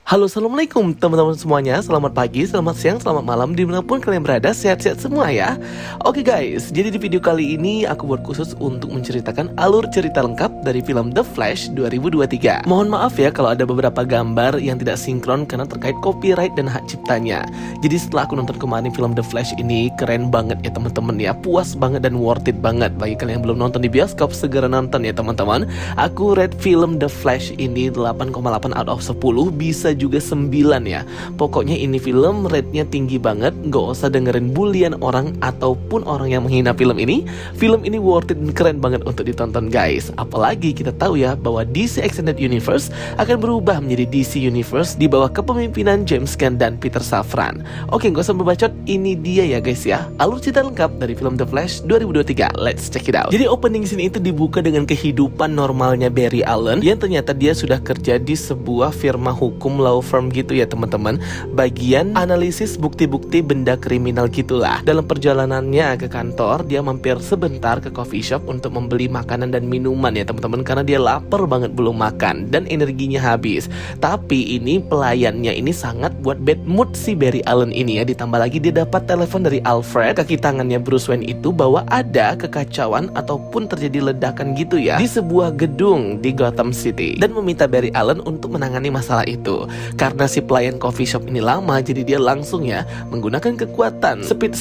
Halo, assalamualaikum teman-teman semuanya. Selamat pagi, selamat siang, selamat malam, dimanapun kalian berada, sehat-sehat semua ya. Oke guys, jadi di video kali ini aku buat khusus untuk menceritakan alur cerita lengkap dari film The Flash 2023. Mohon maaf ya kalau ada beberapa gambar yang tidak sinkron karena terkait copyright dan hak ciptanya. Jadi setelah aku nonton kemarin film The Flash ini, keren banget ya teman-teman ya, puas banget dan worth it banget. Bagi kalian yang belum nonton di bioskop, segera nonton ya teman-teman. Aku rate film The Flash ini 8,8 out of 10, bisa juga 9 ya. Pokoknya ini film rate-nya tinggi banget. Gak usah dengerin bulian orang ataupun orang yang menghina film ini. Film ini worth it dan keren banget untuk ditonton guys. Apalagi kita tahu ya bahwa DC Extended Universe akan berubah menjadi DC Universe di bawah kepemimpinan James Gunn dan Peter Safran. Oke, gak usah berbacot, ini dia ya guys ya, alur cerita lengkap dari film The Flash 2023. Let's check it out. Jadi opening scene itu dibuka dengan kehidupan normalnya Barry Allen yang ternyata dia sudah kerja di sebuah firma hukum law firm gitu ya teman-teman, bagian analisis bukti-bukti benda kriminal gitulah. Dalam perjalanannya ke kantor, dia mampir sebentar ke coffee shop untuk membeli makanan dan minuman ya teman-teman, karena dia lapar banget belum makan dan energinya habis. Tapi ini pelayannya ini sangat buat bad mood si Barry Allen ini ya. Ditambah lagi dia dapat telepon dari Alfred, kaki tangannya Bruce Wayne itu, bahwa ada kekacauan ataupun terjadi ledakan gitu ya di sebuah gedung di Gotham City, dan meminta Barry Allen untuk menangani masalah itu. Karena si pelayan coffee shop ini lama, jadi dia langsung ya menggunakan kekuatan speed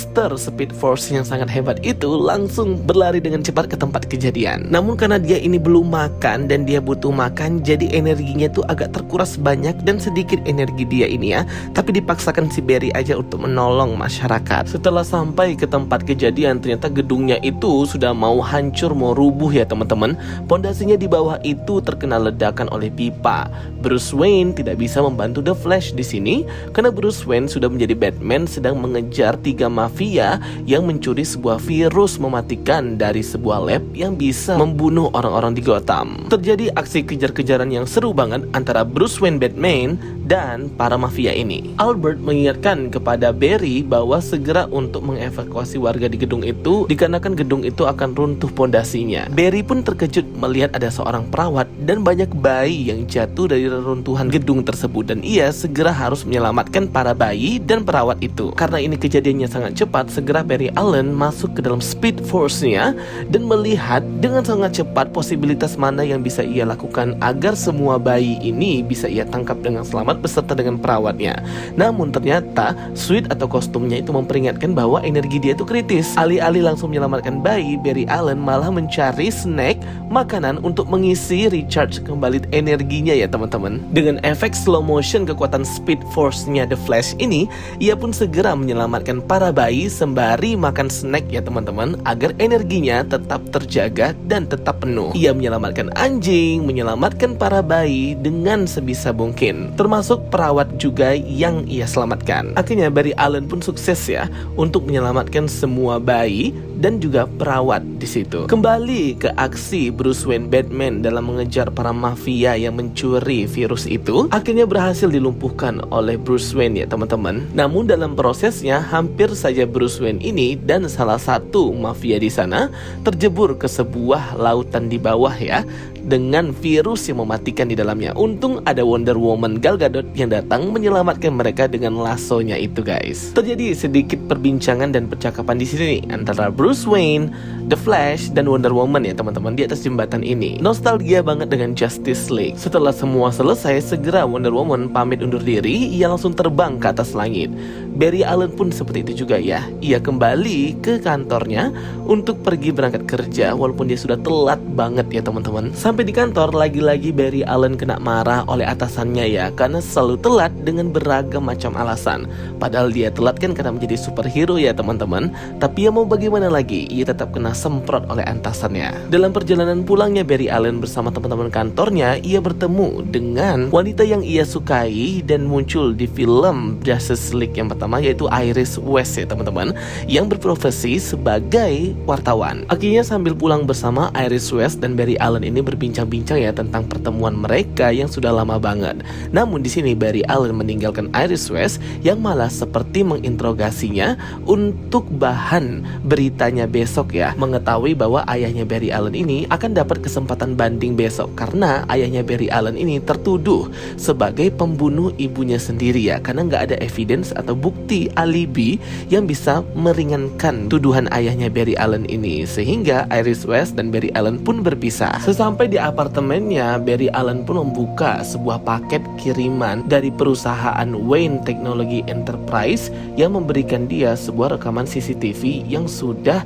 force yang sangat hebat itu, langsung berlari dengan cepat ke tempat kejadian. Namun karena dia ini belum makan dan dia butuh makan, jadi energinya tuh agak terkuras banyak dan sedikit energi dia ini ya. Tapi dipaksakan si Barry aja untuk menolong masyarakat. Setelah sampai ke tempat kejadian, ternyata gedungnya itu sudah mau hancur, mau rubuh ya teman-teman. Pondasinya di bawah itu terkena ledakan oleh pipa. Bruce Wayne tidak bisa membantu The Flash di sini karena Bruce Wayne sudah menjadi Batman sedang mengejar 3 mafia yang mencuri sebuah virus mematikan dari sebuah lab yang bisa membunuh orang-orang di Gotham. Terjadi aksi kejar-kejaran yang seru banget antara Bruce Wayne Batman dan para mafia ini. Albert mengingatkan kepada Barry bahwa segera untuk mengevakuasi warga di gedung itu dikarenakan gedung itu akan runtuh pondasinya. Barry pun terkejut melihat ada seorang perawat dan banyak bayi yang jatuh dari reruntuhan gedung tersebut, dan ia segera harus menyelamatkan para bayi dan perawat itu. Karena ini kejadiannya sangat cepat, segera Barry Allen masuk ke dalam speed force-nya dan melihat dengan sangat cepat posibilitas mana yang bisa ia lakukan agar semua bayi ini bisa ia tangkap dengan selamat beserta dengan perawatnya. Namun ternyata suit atau kostumnya itu memperingatkan bahwa energi dia itu kritis. Alih-alih langsung menyelamatkan bayi, Barry Allen malah mencari snack, makanan untuk mengisi recharge kembali energinya ya teman-teman. Dengan efek slow motion kekuatan speed force-nya The Flash ini, ia pun segera menyelamatkan para bayi sembari makan snack ya teman-teman, agar energinya tetap terjaga dan tetap penuh. Ia menyelamatkan anjing, menyelamatkan para bayi dengan sebisa mungkin, termasuk perawat juga yang ia selamatkan. Akhirnya Barry Allen pun sukses ya untuk menyelamatkan semua bayi dan juga perawat di situ. Kembali ke aksi Bruce Wayne Batman dalam mengejar para mafia yang mencuri virus itu, akhirnya berhasil dilumpuhkan oleh Bruce Wayne ya teman-teman. Namun dalam prosesnya hampir saja Bruce Wayne ini dan salah satu mafia di sana terjebur ke sebuah lautan di bawah ya, dengan virus yang mematikan di dalamnya. Untung ada Wonder Woman Gal Gadot yang datang menyelamatkan mereka dengan lasonya itu guys. Terjadi sedikit perbincangan dan percakapan di sini antara Bruce Wayne, The Flash, dan Wonder Woman ya teman-teman di atas jembatan ini. Nostalgia banget dengan Justice League. Setelah semua selesai, segera Wonder Woman pamit undur diri, ia langsung terbang ke atas langit. Barry Allen pun seperti itu juga ya. Ia kembali ke kantornya untuk pergi berangkat kerja walaupun dia sudah telat banget ya teman-teman. Sampai di kantor, lagi-lagi Barry Allen kena marah oleh atasannya ya, karena selalu telat dengan beragam macam alasan. Padahal dia telat kan karena menjadi superhero ya teman-teman. Tapi ya mau bagaimana lagi, ia tetap kena semprot oleh atasannya. Dalam perjalanan pulangnya Barry Allen bersama teman-teman kantornya, ia bertemu dengan wanita yang ia sukai dan muncul di film Justice League yang pertama, yaitu Iris West ya teman-teman, yang berprofesi sebagai wartawan. Akhirnya sambil pulang bersama, Iris West dan Barry Allen ini berbincang-bincang ya tentang pertemuan mereka yang sudah lama banget. Namun di sini Barry Allen meninggalkan Iris West yang malah seperti menginterogasinya untuk bahan beritanya besok ya, mengetahui bahwa ayahnya Barry Allen ini akan dapat kesempatan banding besok karena ayahnya Barry Allen ini tertuduh sebagai sebagai pembunuh ibunya sendiri ya, karena nggak ada evidence atau bukti alibi yang bisa meringankan tuduhan ayahnya Barry Allen ini, sehingga Iris West dan Barry Allen pun berpisah. Sesampai di apartemennya, Barry Allen pun membuka sebuah paket kiriman dari perusahaan Wayne Technology Enterprise yang memberikan dia sebuah rekaman CCTV yang sudah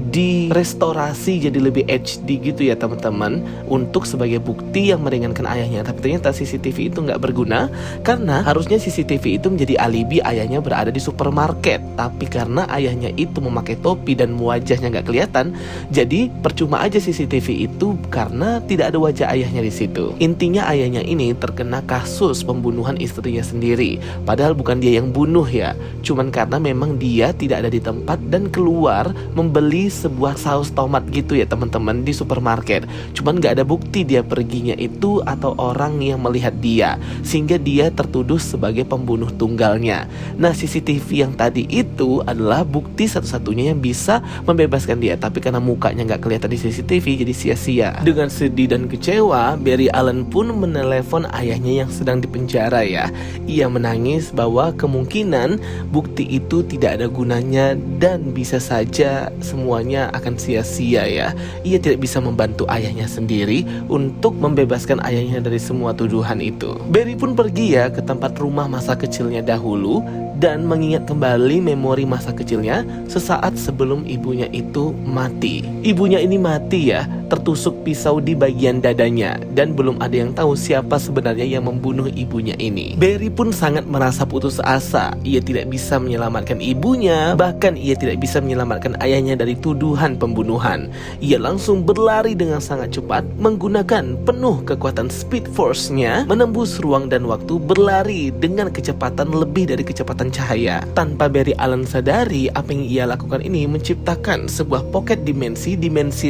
direstorasi jadi lebih HD gitu ya teman-teman, untuk sebagai bukti yang meringankan ayahnya. Tapi ternyata CCTV itu nggak berguna, karena harusnya CCTV itu menjadi alibi ayahnya berada di supermarket. Tapi karena ayahnya itu memakai topi dan wajahnya nggak kelihatan, jadi percuma aja CCTV itu karena tidak ada wajah ayahnya di situ. Intinya ayahnya ini terkena kasus pembunuhan istrinya sendiri, padahal bukan dia yang bunuh ya, cuman karena memang dia tidak ada di tempat dan keluar membeli sebuah saus tomat gitu ya teman-teman di supermarket. Cuman nggak ada bukti dia perginya itu atau orang yang melihat dia, sehingga dia tertuduh sebagai pembunuh tunggalnya. Nah, CCTV yang tadi itu adalah bukti satu-satunya yang bisa membebaskan dia, tapi karena mukanya nggak kelihatan di CCTV jadi sia-sia. Dengan sedih dan kecewa, Barry Allen pun menelepon ayahnya yang sedang dipenjara ya. Ia menangis bahwa kemungkinan bukti itu tidak ada gunanya dan bisa saja semuanya akan sia-sia ya. Ia tidak bisa membantu ayahnya sendiri untuk membebaskan ayahnya dari semua tuduhan itu. Barry pun pergi ya ke tempat rumah masa kecilnya dahulu dan mengingat kembali memori masa kecilnya sesaat sebelum ibunya itu mati. Ibunya ini mati ya, tertusuk pisau di bagian dadanya, dan belum ada yang tahu siapa sebenarnya yang membunuh ibunya ini. Barry pun sangat merasa putus asa. Ia tidak bisa menyelamatkan ibunya, bahkan ia tidak bisa menyelamatkan ayahnya dari tuduhan pembunuhan. Ia langsung berlari dengan sangat cepat menggunakan penuh kekuatan Speed Force-nya, menembus ruang dan waktu, berlari dengan kecepatan lebih dari kecepatan cahaya. Tanpa Barry Allen sadari, apa yang ia lakukan ini menciptakan sebuah pocket dimensi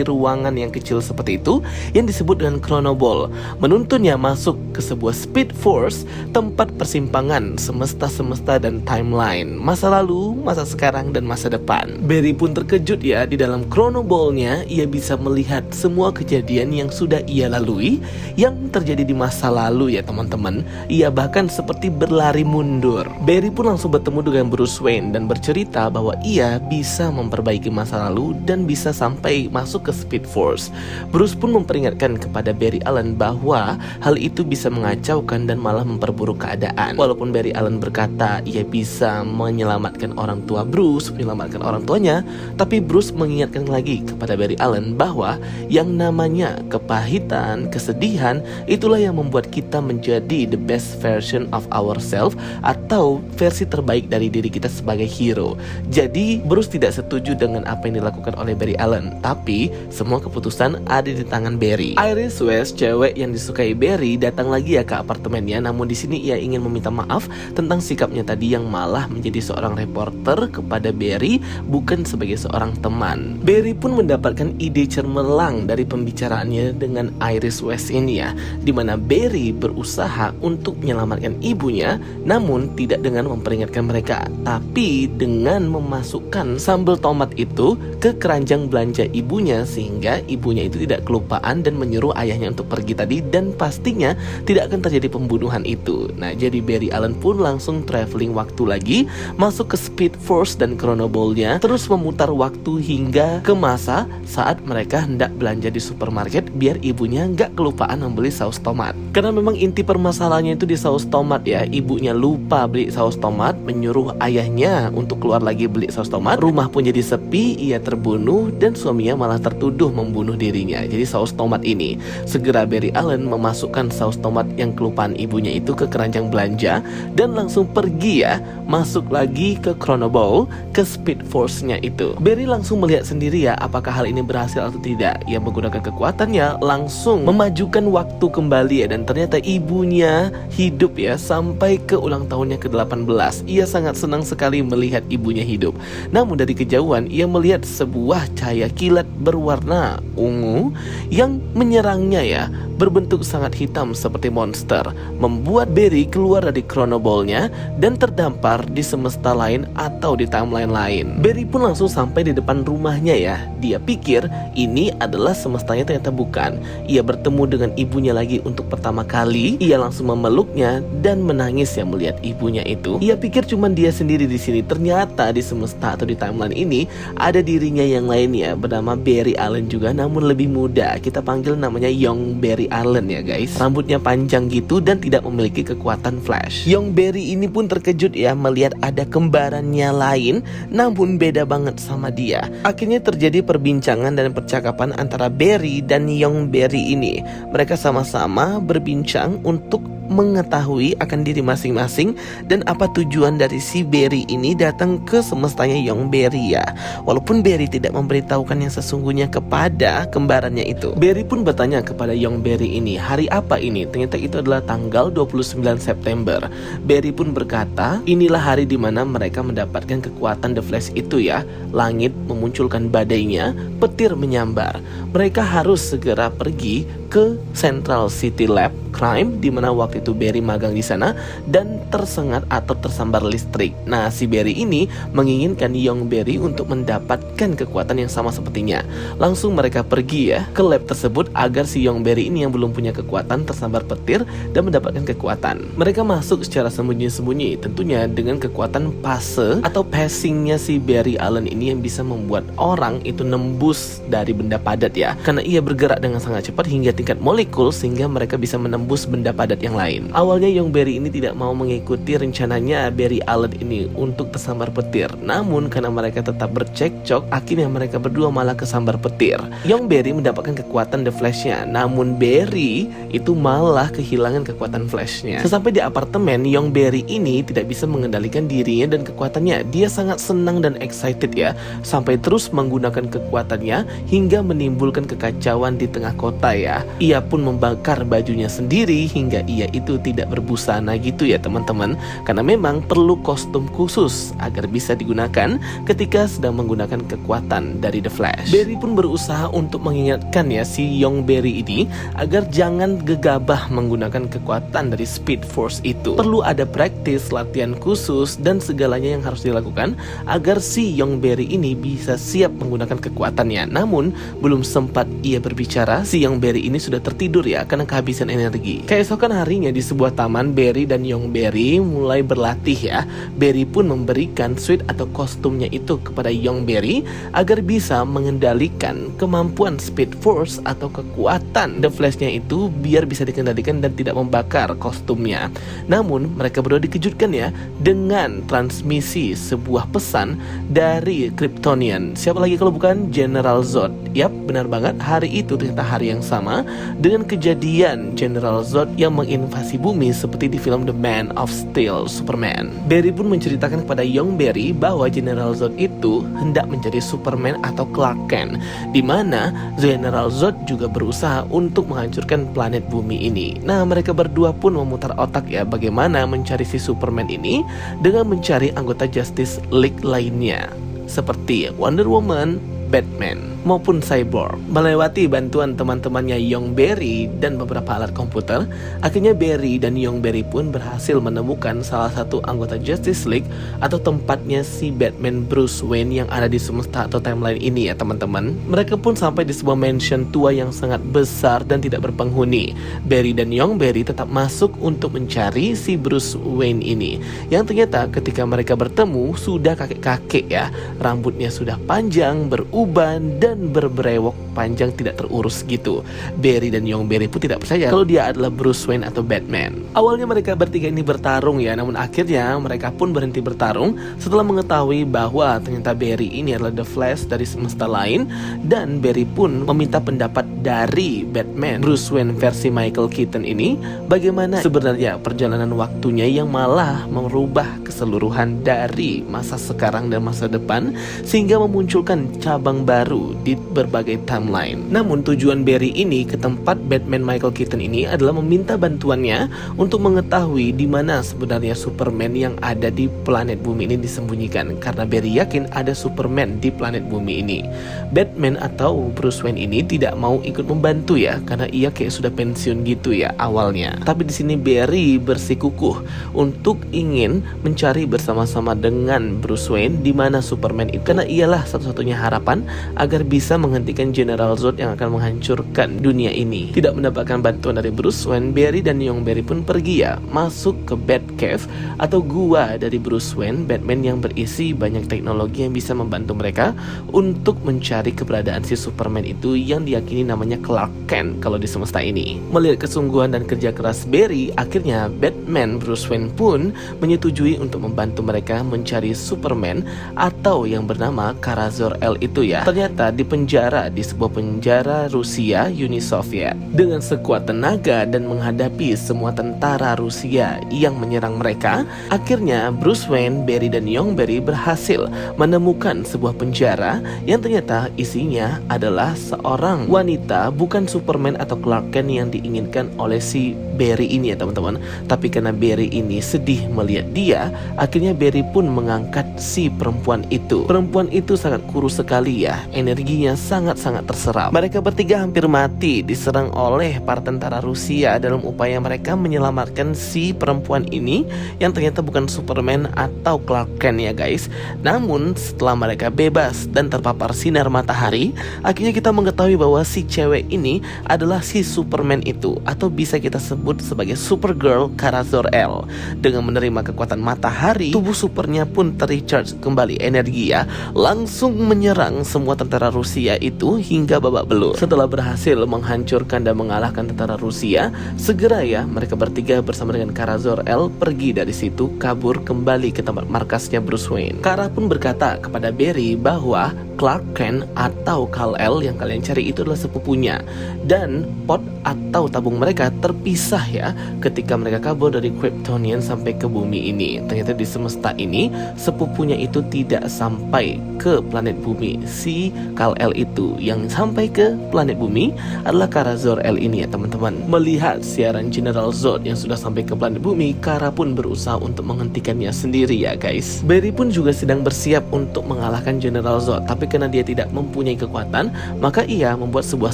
ruangan yang kecil seperti itu yang disebut dengan Chronoball, menuntunnya masuk ke sebuah Speed Force, tempat persimpangan semesta dan timeline, masa lalu, masa sekarang, dan masa depan. Barry pun terkejut ya, di dalam Chronoball-nya ia bisa melihat semua kejadian yang sudah ia lalui yang terjadi di masa lalu ya teman-teman. Ia bahkan seperti berlari mundur. Barry pun langsung bertemu dengan Bruce Wayne dan bercerita bahwa ia bisa memperbaiki masa lalu dan bisa sampai masuk ke Speed Force. Bruce pun memperingatkan kepada Barry Allen bahwa hal itu bisa mengacaukan dan malah memperburuk keadaan. Walaupun Barry Allen berkata ia bisa menyelamatkan orang tua Bruce, menyelamatkan orang tuanya, tapi Bruce mengingatkan lagi kepada Barry Allen bahwa yang namanya kepahitan, kesedihan, itulah yang membuat kita menjadi the best version of ourselves, atau versi terbaik dari diri kita sebagai hero. Jadi Bruce tidak setuju dengan apa yang dilakukan oleh Barry Allen, tapi semua keputusan ada di tangan Barry. Iris West, cewek yang disukai Barry, datang lagi ya ke apartemennya. Namun di sini ia ingin meminta maaf tentang sikapnya tadi yang malah menjadi seorang reporter kepada Barry, bukan sebagai seorang teman. Barry pun mendapatkan ide cemerlang dari pembicaraannya dengan Iris West ini ya, dimana Barry berusaha untuk menyelamatkan ibunya, namun tidak dengan memperingatkan mereka, tapi dengan memasukkan sambal tomat itu ke keranjang belanja ibunya, sehingga ibunya itu tidak kelupaan dan menyuruh ayahnya untuk pergi tadi, dan pastinya tidak akan terjadi pembunuhan itu. Nah, jadi Barry Allen pun langsung traveling waktu lagi, masuk ke Speed Force dan Chronoball-nya, terus memutar waktu hingga ke masa saat mereka hendak belanja di supermarket biar ibunya nggak kelupaan membeli saus tomat. Karena memang inti permasalahannya itu di saus tomat ya. Ibunya lupa beli saus tomat, menyuruh ayahnya untuk keluar lagi beli saus tomat. Rumah pun jadi sepi, ia terbunuh, dan suaminya malah tertuduh membunuh dirinya. Jadi saus tomat ini, segera Barry Allen memasukkan saus tomat yang kelupaan ibunya itu ke keranjang belanja dan langsung pergi ya, masuk lagi ke Chronoball, ke Speed Force-nya itu. Barry langsung melihat sendiri ya apakah hal ini berhasil atau tidak. Ia menggunakan kekuatannya langsung memajukan waktu kembali ya, dan ternyata ibunya hidup ya sampai ke ulang tahunnya ke-18. Ia sangat senang sekali melihat ibunya hidup. Namun dari kejauhan ia melihat sebuah cahaya kilat berwarna ungu yang menyerangnya ya. berbentuk sangat hitam seperti monster, membuat Barry keluar dari chronoball-nya dan terdampar di semesta lain atau di timeline lain. Barry pun langsung sampai di depan rumahnya ya. Dia pikir ini adalah semestanya, ternyata bukan. Ia bertemu dengan ibunya lagi untuk pertama kali. Ia langsung memeluknya dan menangis ya melihat ibunya itu. Ia pikir cuma dia sendiri di sini. Ternyata di semesta atau di timeline ini ada dirinya yang lainnya bernama Barry Allen juga, namun lebih muda. Kita panggil namanya Young Barry Allen ya guys. Rambutnya panjang gitu dan tidak memiliki kekuatan Flash. Young Barry ini pun terkejut ya melihat ada kembarannya lain, namun beda banget sama dia. Akhirnya terjadi perbincangan dan percakapan antara Barry dan Young Barry ini. Mereka sama-sama berbincang untuk mengetahui akan diri masing-masing dan apa tujuan dari si Barry ini datang ke semestanya Young Barry ya. Walaupun Barry tidak memberitahukan yang sesungguhnya kepada kembarannya itu. Barry pun bertanya kepada Young Barry ini, hari apa ini? Ternyata itu adalah tanggal 29 September. Barry pun berkata, inilah hari dimana mereka mendapatkan kekuatan The Flash itu ya. Langit memunculkan badainya, petir menyambar. Mereka harus segera pergi ke Central City Lab Crime, di mana waktu itu Barry magang di sana dan tersengat atau tersambar listrik. Nah, si Barry ini menginginkan Young Barry untuk mendapatkan kekuatan yang sama sepertinya. Langsung mereka pergi ya ke lab tersebut agar si Young Barry ini yang belum punya kekuatan tersambar petir dan mendapatkan kekuatan. Mereka masuk secara sembunyi-sembunyi, tentunya dengan kekuatan pase atau passingnya si Barry Allen ini yang bisa membuat orang itu nembus dari benda padat ya, karena ia bergerak dengan sangat cepat hingga tingkat molekul sehingga mereka bisa menembus benda padat yang lain. Awalnya Young Barry ini tidak mau mengikuti rencananya Barry Allen ini untuk tersambar petir, namun karena mereka tetap bercekcok, akhirnya mereka berdua malah kesambar petir. Young Barry mendapatkan kekuatan The Flash-nya, namun Barry itu malah kehilangan kekuatan Flash-nya. Sesampai di apartemen, Young Barry ini tidak bisa mengendalikan dirinya dan kekuatannya. Dia sangat senang dan excited ya, sampai terus menggunakan kekuatannya hingga menimbulkan kekacauan di tengah kota ya. Ia pun membakar bajunya sendiri hingga ia itu tidak berbusana gitu ya teman-teman, karena memang perlu kostum khusus agar bisa digunakan ketika sedang menggunakan kekuatan dari The Flash. Barry pun berusaha untuk mengingatkan ya si Young Barry ini agar jangan gegabah menggunakan kekuatan dari Speed Force itu. Perlu ada praktis, latihan khusus dan segalanya yang harus dilakukan agar si Young Barry ini bisa siap menggunakan kekuatannya. Namun belum sempat ia berbicara, si Young Barry ini sudah tertidur ya karena kehabisan energi. Keesokan harinya di sebuah taman, Barry dan Young Barry mulai berlatih ya. Barry pun memberikan suit atau kostumnya itu kepada Young Barry agar bisa mengendalikan kemampuan Speed Force atau kekuatan The Flash-nya itu biar bisa dikendalikan dan tidak membakar kostumnya. Namun mereka berdua dikejutkan ya dengan transmisi sebuah pesan dari Kryptonian. Siapa lagi kalau bukan General Zod. Yap, benar banget, hari itu ternyata hari yang sama dengan kejadian General Zod yang menginvasi bumi seperti di film The Man of Steel, Superman. Barry pun menceritakan kepada Young Barry bahwa General Zod itu hendak menjadi Superman atau Clark Kent, di mana General Zod juga berusaha untuk menghancurkan planet bumi ini. Nah, mereka berdua pun memutar otak ya bagaimana mencari si Superman ini dengan mencari anggota Justice League lainnya seperti Wonder Woman, Batman maupun Cyborg. Melewati bantuan teman-temannya Young Barry dan beberapa alat komputer, akhirnya Barry dan Young Barry pun berhasil menemukan salah satu anggota Justice League atau tempatnya si Batman Bruce Wayne yang ada di semesta atau timeline ini ya teman-teman. Mereka pun sampai di sebuah mansion tua yang sangat besar dan tidak berpenghuni. Barry dan Young Barry tetap masuk untuk mencari si Bruce Wayne ini, yang ternyata ketika mereka bertemu sudah kakek-kakek ya. Rambutnya sudah panjang, beruban dan berbrewok panjang tidak terurus gitu. Barry dan Young Barry pun tidak percaya kalau dia adalah Bruce Wayne atau Batman. Awalnya mereka bertiga ini bertarung ya, namun akhirnya mereka pun berhenti bertarung setelah mengetahui bahwa ternyata Barry ini adalah The Flash dari semesta lain, dan Barry pun meminta pendapat dari Batman Bruce Wayne versi Michael Keaton ini bagaimana sebenarnya perjalanan waktunya yang malah merubah keseluruhan dari masa sekarang dan masa depan sehingga memunculkan cabang cabang baru di berbagai timeline. Namun tujuan Barry ini ke tempat Batman Michael Keaton ini adalah meminta bantuannya untuk mengetahui di mana sebenarnya Superman yang ada di planet bumi ini disembunyikan, karena Barry yakin ada Superman di planet bumi ini. Batman atau Bruce Wayne ini tidak mau ikut membantu ya, karena ia kayak sudah pensiun gitu ya awalnya. Tapi di sini Barry bersikukuh untuk ingin mencari bersama-sama dengan Bruce Wayne di mana Superman itu, karena ialah satu-satunya harapan agar bisa menghentikan General Zod yang akan menghancurkan dunia ini. Tidak mendapatkan bantuan dari Bruce Wayne, Barry dan Young Barry pun pergi ya, masuk ke Batcave atau gua dari Bruce Wayne, Batman, yang berisi banyak teknologi yang bisa membantu mereka untuk mencari keberadaan si Superman itu yang diyakini namanya Clark Kent kalau di semesta ini. Melihat kesungguhan dan kerja keras Barry, akhirnya Batman Bruce Wayne pun menyetujui untuk membantu mereka mencari Superman atau yang bernama Kara-Zor-El itu ya. Ternyata dipenjara di sebuah penjara Rusia Uni Soviet. Dengan sekuat tenaga dan menghadapi semua tentara Rusia yang menyerang mereka, akhirnya Bruce Wayne, Barry dan Young Barry berhasil menemukan sebuah penjara yang ternyata isinya adalah seorang wanita, bukan Superman atau Clark Kent yang diinginkan oleh si Barry ini ya teman-teman. Tapi karena Barry ini sedih melihat dia, akhirnya Barry pun mengangkat si perempuan itu. Perempuan itu sangat kurus sekali ya, energinya sangat-sangat terserap. Mereka bertiga hampir mati diserang oleh para tentara Rusia dalam upaya mereka menyelamatkan si perempuan ini yang ternyata bukan Superman atau Clark Kent ya guys. Namun setelah mereka bebas dan terpapar sinar matahari, akhirnya kita mengetahui bahwa si cewek ini adalah si Superman itu, atau bisa kita sebut sebagai Supergirl Kara-Zor-El. Dengan menerima kekuatan matahari, tubuh supernya pun tercharge kembali energi ya, langsung menyerang semua tentara Rusia itu hingga babak belur. Setelah berhasil menghancurkan dan mengalahkan tentara Rusia, segera ya mereka bertiga bersama dengan Kara-Zor-El pergi dari situ, kabur kembali ke tempat markasnya Bruce Wayne. Kara pun berkata kepada Barry bahwa Clark Kent atau Kal-El yang kalian cari itu adalah sepupunya, dan pot atau tabung mereka terpisah ya ketika mereka kabur dari Kryptonian sampai ke bumi ini. Ternyata di semesta ini sepupunya itu tidak sampai ke planet bumi. Si Kal-El itu yang sampai ke planet bumi adalah Kara-Zor-El ini ya teman-teman. Melihat siaran General Zod yang sudah sampai ke planet bumi, Kara pun berusaha untuk menghentikannya sendiri ya guys. Barry pun juga sedang bersiap untuk mengalahkan General Zod, tapi karena dia tidak mempunyai kekuatan, maka ia membuat sebuah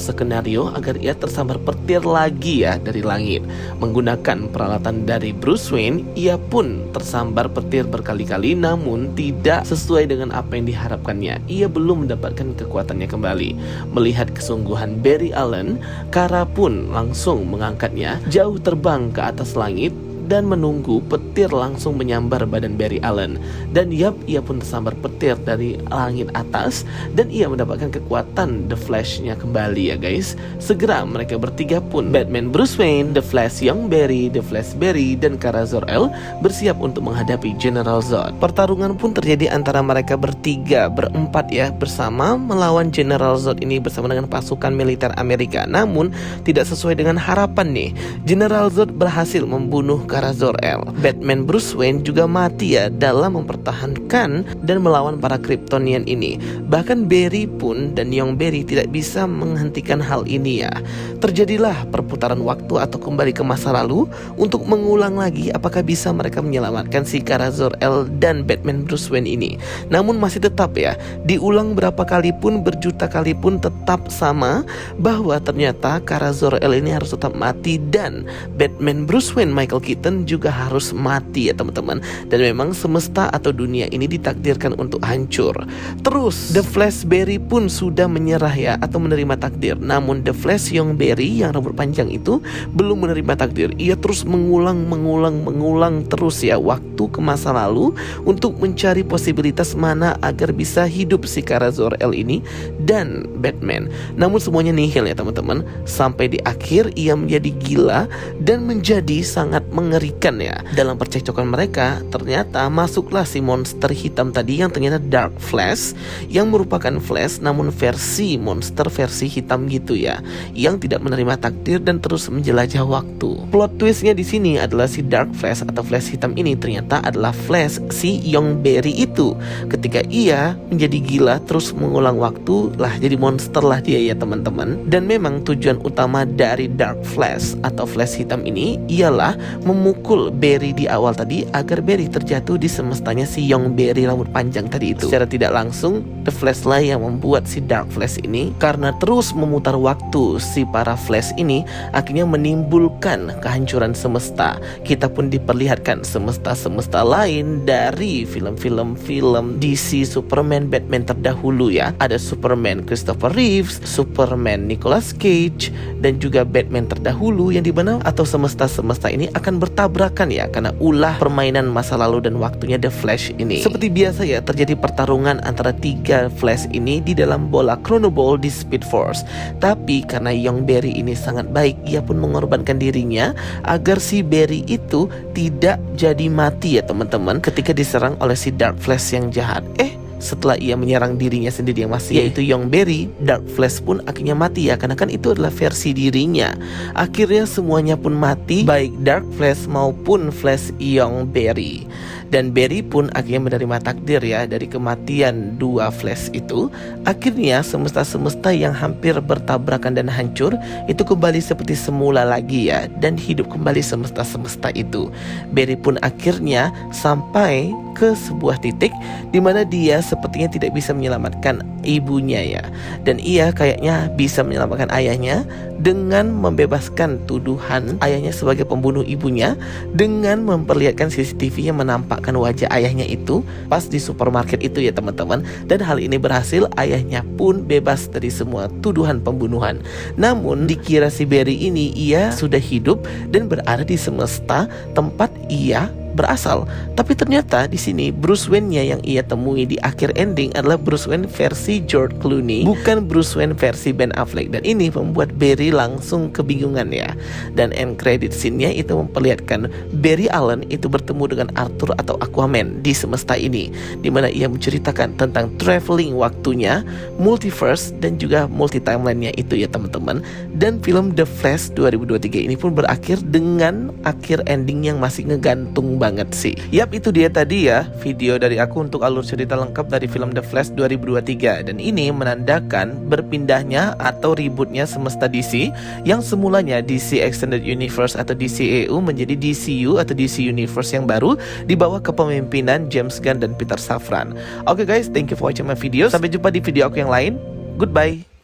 skenario agar ia tersambar petir lagi ya dari langit. Menggunakan peralatan dari Bruce Wayne, ia pun tersambar petir berkali-kali, namun tidak sesuai dengan apa yang diharapkannya. Ia belum mendapatkan kekuatannya kembali. Melihat kesungguhan Barry Allen, Kara pun langsung mengangkatnya jauh terbang ke atas langit dan menunggu petir langsung menyambar badan Barry Allen. Dan yap, ia pun tersambar petir dari langit atas dan ia mendapatkan kekuatan The Flash-nya kembali ya guys. Segera mereka bertiga pun, Batman Bruce Wayne, The Flash Young Barry, The Flash Barry dan Kara-Zor-El bersiap untuk menghadapi General Zod. Pertarungan pun terjadi antara mereka bertiga, berempat ya, bersama melawan General Zod ini bersama dengan pasukan militer Amerika. Namun tidak sesuai dengan harapan nih. General Zod berhasil membunuh Kara-Zor-El. Batman Bruce Wayne juga mati ya dalam mempertahankan dan melawan para Kryptonian ini. Bahkan Barry pun dan Young Barry tidak bisa menghentikan hal ini ya. Terjadilah perputaran waktu atau kembali ke masa lalu untuk mengulang lagi apakah bisa mereka menyelamatkan si Kara-Zor-El dan Batman Bruce Wayne ini. Namun masih tetap ya, diulang berapa kali pun, berjuta kali pun tetap sama bahwa ternyata Kara-Zor-El ini harus tetap mati dan Batman Bruce Wayne Michael Keaton juga harus mati ya teman-teman. Dan memang semesta atau dunia ini ditakdirkan untuk hancur. Terus The Flash Barry pun sudah menyerah ya, atau menerima takdir. Namun The Flash Young Barry yang rambut panjang itu belum menerima takdir. Ia terus mengulang terus ya waktu ke masa lalu untuk mencari posibilitas mana agar bisa hidup si Kara-Zor-El ini dan Batman. Namun semuanya nihil ya teman-teman. Sampai di akhir ia menjadi gila dan menjadi sangat mengerikan ya. Dalam percekcokan mereka, ternyata masuklah si monster hitam tadi yang ternyata Dark Flash, yang merupakan Flash namun versi monster versi hitam gitu ya, yang tidak menerima takdir dan terus menjelajah waktu. Plot twistnya di sini adalah si Dark Flash atau Flash hitam ini ternyata adalah Flash si Young Barry itu. Ketika ia menjadi gila terus mengulang waktu lah, jadi monster lah dia ya teman-teman. Dan memang tujuan utama dari Dark Flash atau Flash hitam ini ialah memukul Barry di awal tadi agar Barry terjatuh di semestanya si Young Barry rambut panjang tadi itu. Secara tidak langsung The Flash lah yang membuat si Dark Flash ini, karena terus memutar waktu si para Flash ini, akhirnya menimbulkan kehancuran semesta. Kita pun diperlihatkan semesta-semesta lain dari film-film DC Superman Batman terdahulu ya. Ada Superman Christopher Reeves, Superman Nicolas Cage, dan juga Batman terdahulu yang dimana atau semesta-semesta ini akan bertabrakan ya, karena ulah permainan masa lalu dan waktunya The Flash ini. Seperti biasa ya, terjadi pertarungan antara tiga Flash ini di dalam bola Chronoball di Speed Force. Tapi karena Young Barry ini sangat baik, ia pun mengorbankan dirinya agar si Barry itu tidak jadi mati ya teman-teman, ketika diserang oleh si Dark Flash yang jahat. Setelah ia menyerang dirinya sendiri yang masih yaitu Young Barry, Dark Flash pun akhirnya mati ya, karena kan itu adalah versi dirinya. Akhirnya semuanya pun mati, baik Dark Flash maupun Flash Young Barry. Dan Barry pun akhirnya menerima takdir ya dari kematian dua Flash itu. Akhirnya semesta-semesta yang hampir bertabrakan dan hancur itu kembali seperti semula lagi ya, dan hidup kembali semesta-semesta itu. Barry pun akhirnya sampai ke sebuah titik di mana dia sepertinya tidak bisa menyelamatkan ibunya ya, dan ia kayaknya bisa menyelamatkan ayahnya dengan membebaskan tuduhan ayahnya sebagai pembunuh ibunya, dengan memperlihatkan CCTV yang menampakkan wajah ayahnya itu pas di supermarket itu ya teman-teman. Dan hal ini berhasil, ayahnya pun bebas dari semua tuduhan pembunuhan. Namun dikira si Barry ini ia sudah hidup dan berada di semesta tempat ia berasal. Tapi ternyata di sini Bruce Wayne-nya yang ia temui di akhir ending adalah Bruce Wayne versi George Clooney, bukan Bruce Wayne versi Ben Affleck. Dan ini membuat Barry langsung kebingungan ya. Dan end credit scene-nya itu memperlihatkan Barry Allen itu bertemu dengan Arthur atau Aquaman di semesta ini, dimana ia menceritakan tentang traveling waktunya, multiverse, dan juga multi timeline-nya itu ya teman-teman. Dan film The Flash 2023 ini pun berakhir dengan akhir ending yang masih ngegantung banget sih. Yap, itu dia tadi ya video dari aku untuk alur cerita lengkap dari film The Flash 2023. Dan ini menandakan berpindahnya atau rebootnya semesta DC yang semulanya DC Extended Universe atau DCEU menjadi DCU atau DC Universe yang baru di bawah kepemimpinan James Gunn dan Peter Safran. Oke guys, thank you for watching my video. Sampai jumpa di video aku yang lain. Goodbye.